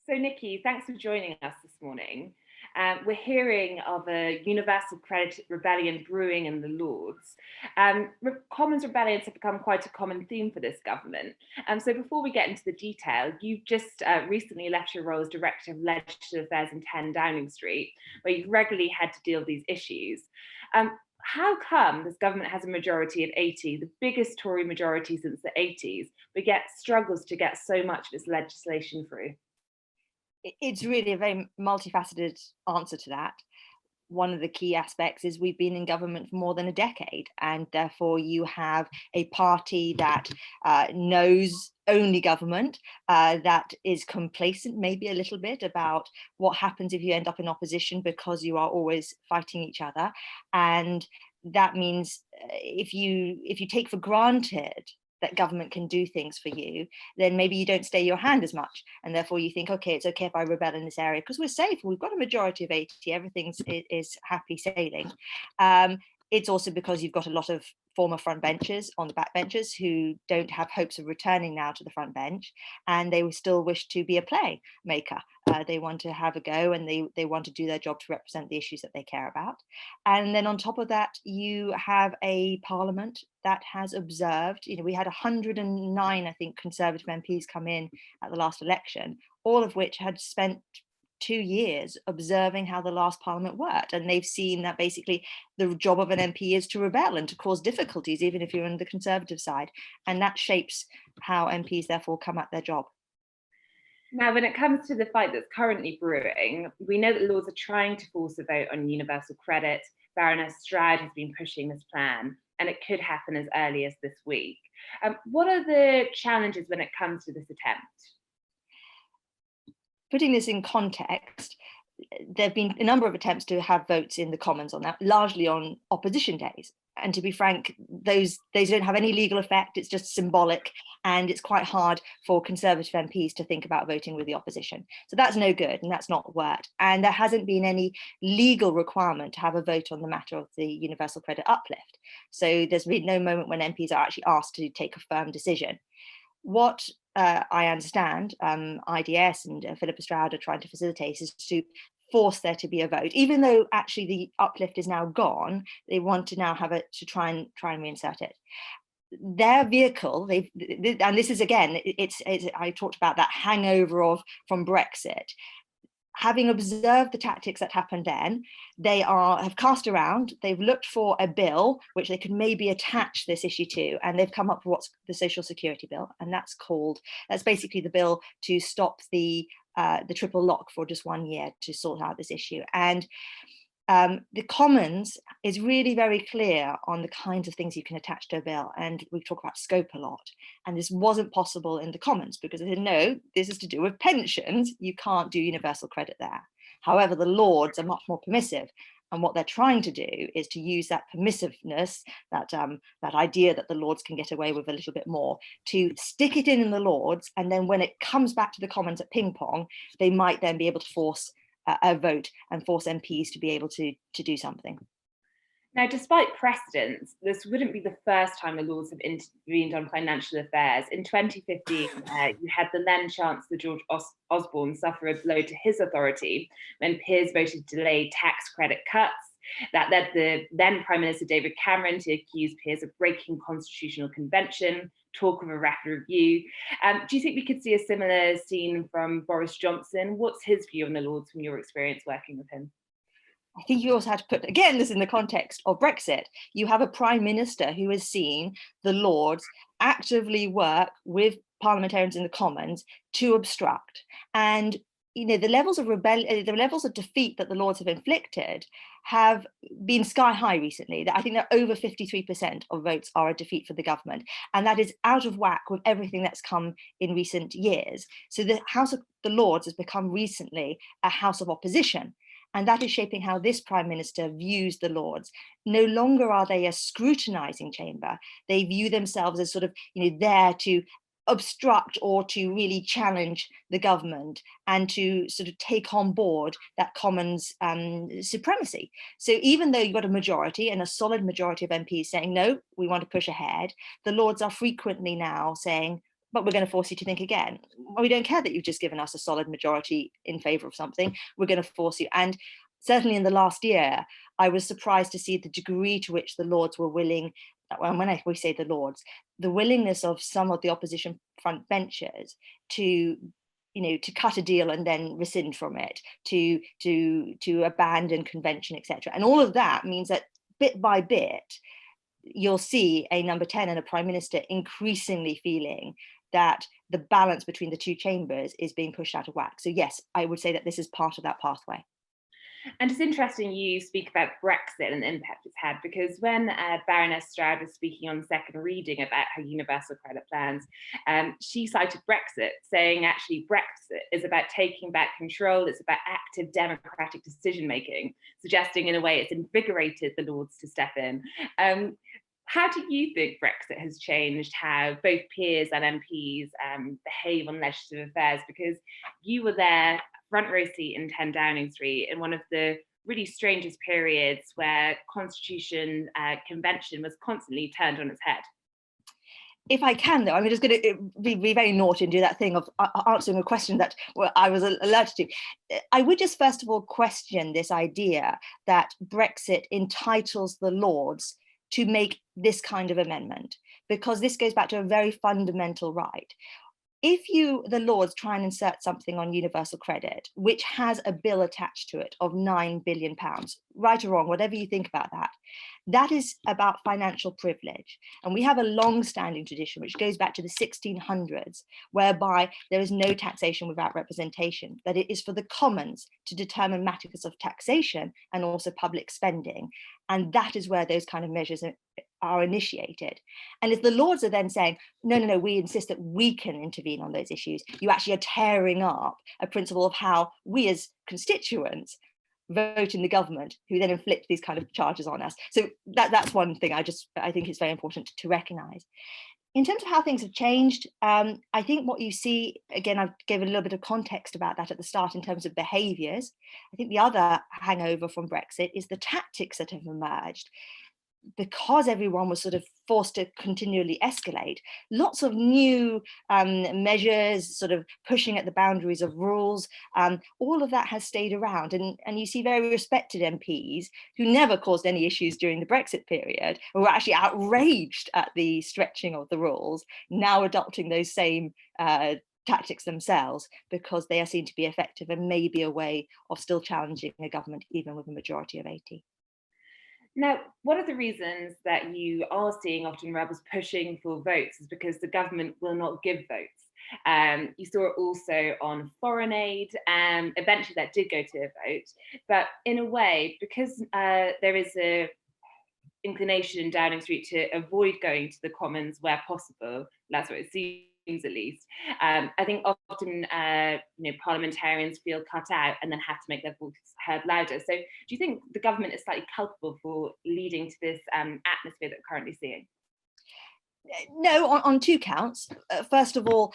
So, Nikki, thanks for joining us this morning. We're hearing of a universal credit rebellion brewing in the Lords. Commons rebellions have become quite a common theme for this government. So, before we get into the detail, you've just recently left your role as Director of Legislative Affairs in 10 Downing Street, where you've regularly had to deal with these issues. How come this government has a majority of 80, the biggest Tory majority since the 80s, but yet struggles to get so much of its legislation through? It's really a very multifaceted answer to that. One of the key aspects is we've been in government for more than a decade, and therefore you have a party that knows only government, that is complacent maybe a little bit about what happens if you end up in opposition because you are always fighting each other. And that means if you take for granted that government can do things for you, then maybe you don't stay your hand as much. And therefore you think, okay, it's okay if I rebel in this area because we're safe. We've got a majority of 80, everything's is happy sailing. It's also because you've got a lot of former front benchers on the back benches who don't have hopes of returning now to the front bench, and they still wish to be a playmaker. They want to have a go, and they want to do their job to represent the issues that they care about. And then on top of that, you have a parliament that has observed, we had 109, I think, Conservative MPs come in at the last election, all of which had spent 2 years observing how the last parliament worked, and they've seen that basically the job of an MP is to rebel and to cause difficulties, even if you're on the Conservative side, and that shapes how MPs therefore come at their job. Now, when it comes to the fight that's currently brewing, we know that Lords are trying to force a vote on universal credit. Baroness Stroud has been pushing this plan, and it could happen as early as this week. What are the challenges when it comes to this attempt? Putting this in context, there have been a number of attempts to have votes in the Commons on that, largely on opposition days. And to be frank, those don't have any legal effect. It's just symbolic, and it's quite hard for Conservative MPs to think about voting with the opposition. So that's no good, and that's not worked. And there hasn't been any legal requirement to have a vote on the matter of the universal credit uplift. So there's been no moment when MPs are actually asked to take a firm decision. What I understand IDS and Philippa Stroud are trying to facilitate is to force there to be a vote, even though actually the uplift is now gone. They want to now have it to try and reinsert it. Their vehicle, and this is again, I talked about that hangover from Brexit. Having observed the tactics that happened then, they have cast around, they've looked for a bill which they could maybe attach this issue to, and they've come up with what's the Social Security Bill, and that's basically the bill to stop the triple lock for just 1 year to sort out this issue. And the Commons is really very clear on the kinds of things you can attach to a bill, and we talk about scope a lot, and this wasn't possible in the Commons because they said, no, this is to do with pensions, you can't do universal credit there. However, the Lords are much more permissive, and what they're trying to do is to use that permissiveness, that idea that the Lords can get away with a little bit more, to stick it in the Lords, and then when it comes back to the Commons at ping pong, they might then be able to force a vote and force MPs to be able to do something. Now, despite precedents, this wouldn't be the first time the Lords have intervened on financial affairs. In 2015, you had the then Chancellor George Osborne suffer a blow to his authority when peers voted to delay tax credit cuts. That led the then Prime Minister David Cameron to accuse peers of breaking constitutional convention, talk of a rapid review. Do you think we could see a similar scene from Boris Johnson? What's his view on the Lords from your experience working with him? I think you also had to put, again, this in the context of Brexit. You have a Prime Minister who has seen the Lords actively work with parliamentarians in the Commons to obstruct. And the levels of rebellion, the levels of defeat that the Lords have inflicted have been sky high recently. I think that over 53% of votes are a defeat for the government. And that is out of whack with everything that's come in recent years. So the House of the Lords has become recently a house of opposition. And that is shaping how this Prime Minister views the Lords. No longer are they a scrutinizing chamber. They view themselves as sort of, there to obstruct or to really challenge the government and to sort of take on board that Commons supremacy. So even though you've got a majority and a solid majority of MPs saying, no, we want to push ahead, the Lords are frequently now saying, but we're going to force you to think again. Well, we don't care that you've just given us a solid majority in favour of something. We're going to force you. And certainly in the last year, I was surprised to see the degree to which the Lords were willing, and when we say the Lords, the willingness of some of the opposition front benchers to to cut a deal and then rescind from it, to abandon convention, etc. And all of that means that bit by bit, you'll see a number 10 and a prime minister increasingly feeling that the balance between the two chambers is being pushed out of whack. So yes, I would say that this is part of that pathway. And it's interesting you speak about Brexit and the impact it's had, because when Baroness Stroud was speaking on second reading about her universal credit plans, she cited Brexit, saying actually Brexit is about taking back control, it's about active democratic decision making, suggesting in a way it's invigorated the Lords to step in. How do you think Brexit has changed how both peers and MPs behave on legislative affairs? Because you were there, front row seat in 10 Downing Street, in one of the really strangest periods where Constitution Convention was constantly turned on its head. If I can, though, I'm just going to be very naughty and do that thing of answering a question that I was allergic to. I would just first of all question this idea that Brexit entitles the Lords to make this kind of amendment, because this goes back to a very fundamental right. If the Lords try and insert something on universal credit, which has a bill attached to it of £9 billion, right or wrong, whatever you think about that, that is about financial privilege. And we have a long-standing tradition, which goes back to the 1600s, whereby there is no taxation without representation, that it is for the Commons to determine matters of taxation and also public spending. And that is where those kind of measures are initiated. And if the Lords are then saying, no, we insist that we can intervene on those issues, you actually are tearing up a principle of how we as constituents vote in the government, who then inflict these kind of charges on us. So that's one thing I think is very important to recognise. In terms of how things have changed, I think what you see, again, I've given a little bit of context about that at the start in terms of behaviours. I think the other hangover from Brexit is the tactics that have emerged. Because everyone was sort of forced to continually escalate, lots of new measures, sort of pushing at the boundaries of rules, all of that has stayed around. And you see very respected MPs who never caused any issues during the Brexit period, who were actually outraged at the stretching of the rules, now adopting those same tactics themselves, because they are seen to be effective and maybe a way of still challenging a government, even with a majority of 80. Now, one of the reasons that you are seeing often rebels pushing for votes is because the government will not give votes. You saw it also on foreign aid, and eventually that did go to a vote. But in a way, because there is a inclination in Downing Street to avoid going to the Commons where possible, that's what it seems at least. I think often parliamentarians feel cut out and then have to make their voice heard louder. So do you think the government is slightly culpable for leading to this atmosphere that we're currently seeing? No, on two counts. First of all,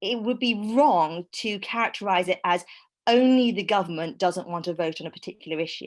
it would be wrong to characterise it as only the government doesn't want to vote on a particular issue.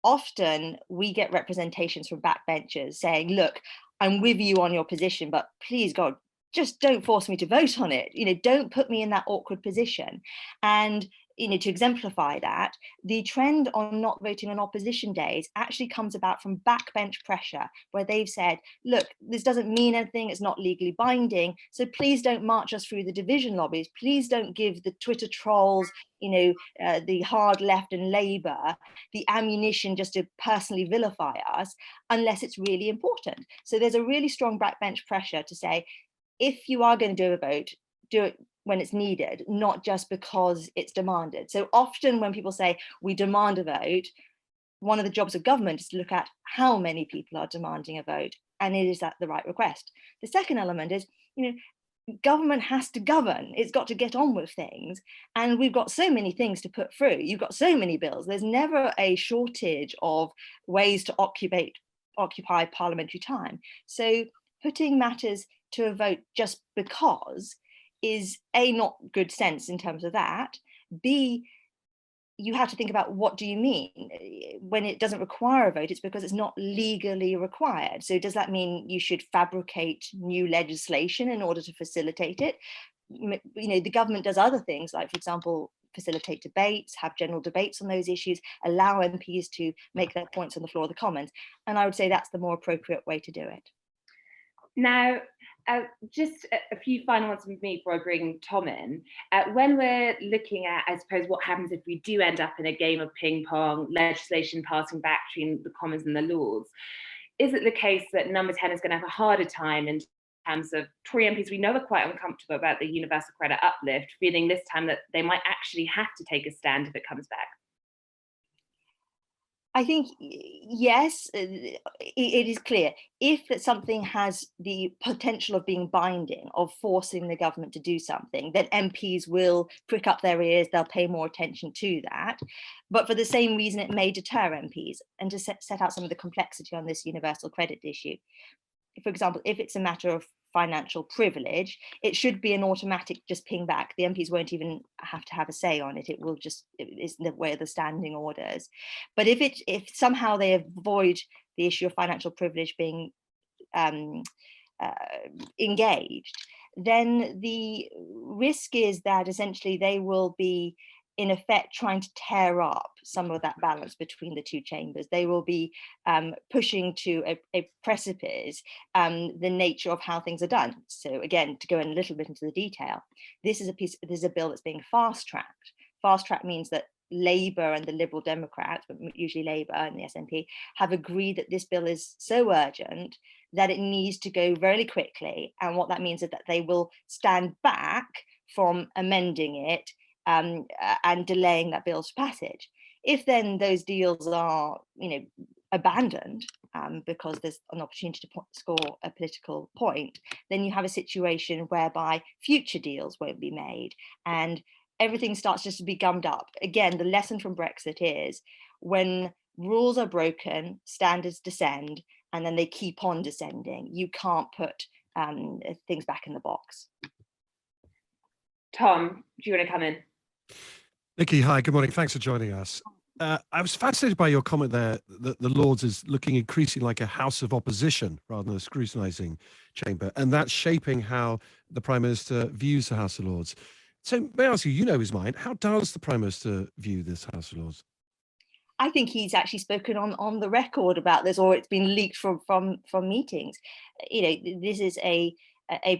Often we get representations from backbenchers saying, look, I'm with you on your position, but please God, just don't force me to vote on it. Don't put me in that awkward position. And to exemplify that, the trend on not voting on opposition days actually comes about from backbench pressure, where they've said, look, this doesn't mean anything, it's not legally binding, so please don't march us through the division lobbies, please don't give the Twitter trolls, the hard left and Labour, the ammunition just to personally vilify us, unless it's really important. So there's a really strong backbench pressure to say, if you are going to do a vote, do it when it's needed, not just because it's demanded. So often when people say we demand a vote, one of the jobs of government is to look at how many people are demanding a vote, and is that the right request. The second element is, government has to govern. It's got to get on with things. And we've got so many things to put through. You've got so many bills. There's never a shortage of ways to occupy parliamentary time. So putting matters to a vote just because is A, not good sense in terms of that, B, you have to think about, what do you mean? When it doesn't require a vote, it's because it's not legally required. So does that mean you should fabricate new legislation in order to facilitate it? The government does other things, like, for example, facilitate debates, have general debates on those issues, allow MPs to make their points on the floor of the Commons. And I would say that's the more appropriate way to do it. Now, just a few final ones from me before I bring Tom in. When we're looking at, I suppose, what happens if we do end up in a game of ping pong, legislation passing back between the Commons and the Lords, is it the case that number 10 is going to have a harder time in terms of Tory MPs we know are quite uncomfortable about the universal credit uplift, feeling this time that they might actually have to take a stand if it comes back? I think, yes, it is clear. If something has the potential of being binding, of forcing the government to do something, then MPs will prick up their ears, they'll pay more attention to that. But for the same reason, it may deter MPs. And to set out some of the complexity on this universal credit issue, for example, if it's a matter of financial privilege, it should be an automatic just ping back. The MPs won't even have to have a say on it. It will just, it's the way of the standing orders. But if somehow they avoid the issue of financial privilege being engaged, then the risk is that essentially they will be, in effect, trying to tear up some of that balance between the two chambers. They will be pushing to a precipice the nature of how things are done. So again, to go in a little bit into the detail, this is a bill that's being fast-tracked. Fast-track means that Labour and the Liberal Democrats, but usually Labour and the SNP, have agreed that this bill is so urgent that it needs to go very quickly. And what that means is that they will stand back from amending it and delaying that bill's passage. If then those deals are, abandoned because there's an opportunity to score a political point, then you have a situation whereby future deals won't be made and everything starts just to be gummed up. Again, the lesson from Brexit is when rules are broken, standards descend, and then they keep on descending. You can't put things back in the box. Tom, do you want to come in? Nikki, hi, good morning. Thanks for joining us. I was fascinated by your comment there that the Lords is looking increasingly like a house of opposition rather than a scrutinising chamber, and that's shaping how the Prime Minister views the House of Lords. So may I ask you, you know his mind, how does the Prime Minister view this House of Lords? I think he's actually spoken on the record about this, or it's been leaked from meetings. This is a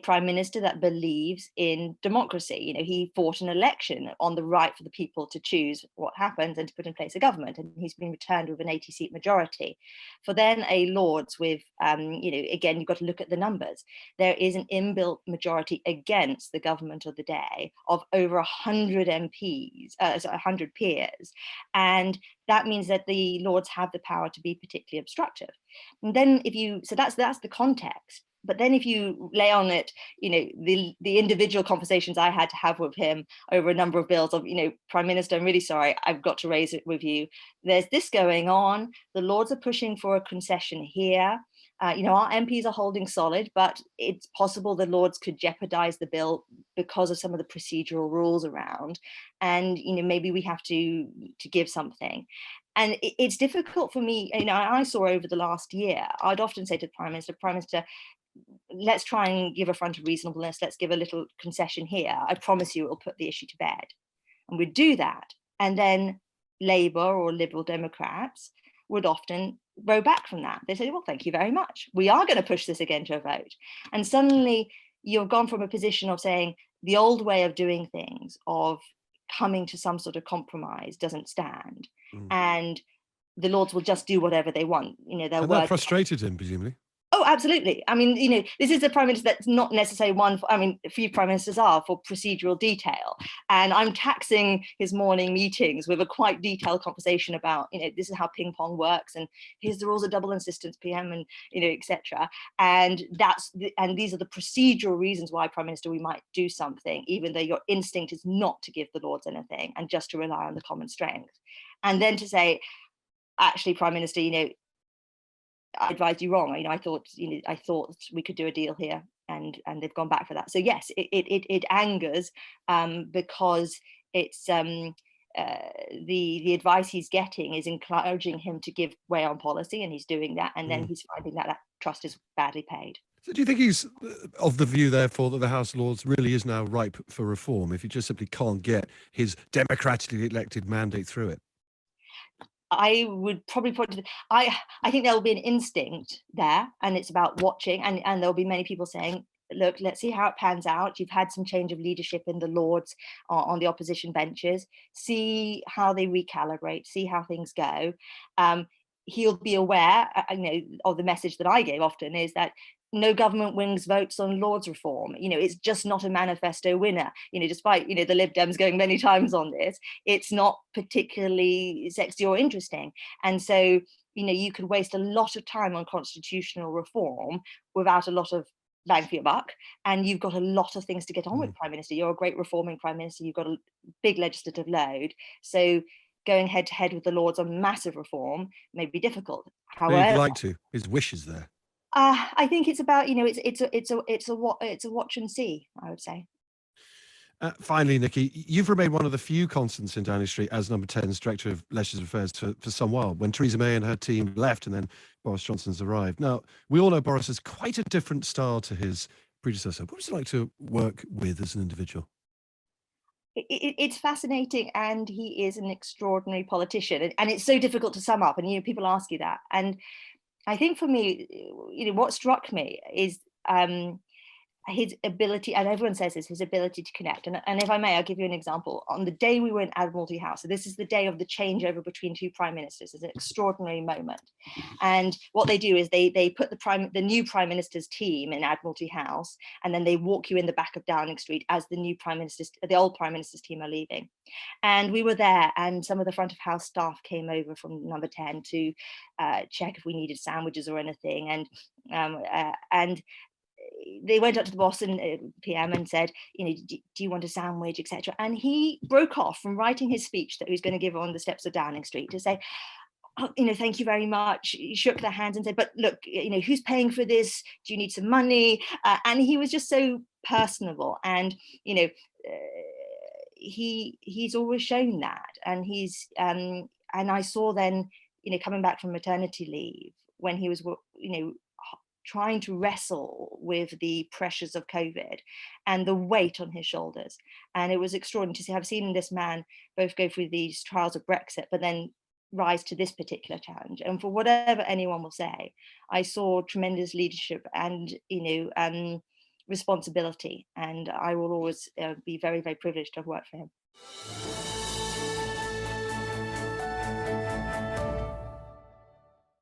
prime minister that believes in democracy. He fought an election on the right for the people to choose what happens and to put in place a government, and he's been returned with an 80-seat majority. For then a Lords with, again, you've got to look at the numbers. There is an inbuilt majority against the government of the day of over 100 MPs, 100 peers, and that means that the Lords have the power to be particularly obstructive. And then so that's the context. But then if you lay on it, the individual conversations I had to have with him over a number of bills of, Prime Minister, I'm really sorry, I've got to raise it with you. There's this going on. The Lords are pushing for a concession here. Our MPs are holding solid, but it's possible the Lords could jeopardize the bill because of some of the procedural rules around. And, maybe we have to give something. And it's difficult for me, I saw over the last year, I'd often say to the Prime Minister, let's try and give a front of reasonableness. Let's give a little concession here. I promise you it will put the issue to bed. And we'd do that. And then Labour or Liberal Democrats would often row back from that. They say, well, thank you very much. We are going to push this again to a vote. And suddenly you've gone from a position of saying the old way of doing things, of coming to some sort of compromise, doesn't stand. And the Lords will just do whatever they want. That frustrated him, presumably. Oh, absolutely. I mean, this is a prime minister that's not necessarily one for, a few prime ministers are for procedural detail. And I'm taxing his morning meetings with a quite detailed conversation about, this is how ping pong works. And here's the rules of double insistence PM and, etc. And these are the procedural reasons why, Prime Minister, we might do something, even though your instinct is not to give the Lords anything and just to rely on the common strength. And then to say, actually, Prime Minister, I advised you wrong. I thought we could do a deal here, and they've gone back for that. So yes, it angers because it's the advice he's getting is encouraging him to give way on policy, and he's doing that, and then he's finding that that trust is badly paid. So do you think he's of the view, therefore, that the House of Lords really is now ripe for reform if he just simply can't get his democratically elected mandate through it? I would probably point to I think there will be an instinct there, and it's about watching, and there'll be many people saying, look, let's see how it pans out. You've had some change of leadership in the Lords on the opposition benches. See how they recalibrate, see how things go. He'll be aware, of the message that I gave often is that no government wins votes on Lords reform. It's just not a manifesto winner. Despite, the Lib Dems going many times on this, it's not particularly sexy or interesting. And so, you could waste a lot of time on constitutional reform without a lot of bang for your buck, and you've got a lot of things to get on with, Prime Minister. You're a great reforming Prime Minister. You've got a big legislative load. So going head to head with the Lords on massive reform may be difficult. However, he'd like to. His wish is there. I think it's about, it's a watch and see, I would say. Finally, Nikki, you've remained one of the few constants in Downing Street as Number 10's Director of Legislative Affairs for some while, when Theresa May and her team left and then Boris Johnson's arrived. Now, we all know Boris has quite a different style to his predecessor. What was it like to work with as an individual? It's fascinating, and he is an extraordinary politician, and it's so difficult to sum up, and people ask you that. And I think for me, what struck me is his ability, and everyone says this, his ability to connect. And if I may, I'll give you an example. On the day we were in Admiralty House, so this is the day of the changeover between two prime ministers, it's an extraordinary moment. And what they do is they put the new prime minister's team in Admiralty House, and then they walk you in the back of Downing Street as the old prime minister's team are leaving. And we were there, and some of the front of house staff came over from Number 10 to check if we needed sandwiches or anything. And they went up to the boss and PM and said, do you want a sandwich, etc. And he broke off from writing his speech that he was going to give on the steps of Downing Street to say, oh, thank you very much. He shook their hands and said, but look, who's paying for this? Do you need some money? And he was just so personable, and he's always shown that. And he's and I saw then, coming back from maternity leave, when he was trying to wrestle with the pressures of COVID and the weight on his shoulders. And it was extraordinary to see. I've seen this man both go through these trials of Brexit, but then rise to this particular challenge. And for whatever anyone will say, I saw tremendous leadership and, responsibility. And I will always be very, very privileged to have worked for him.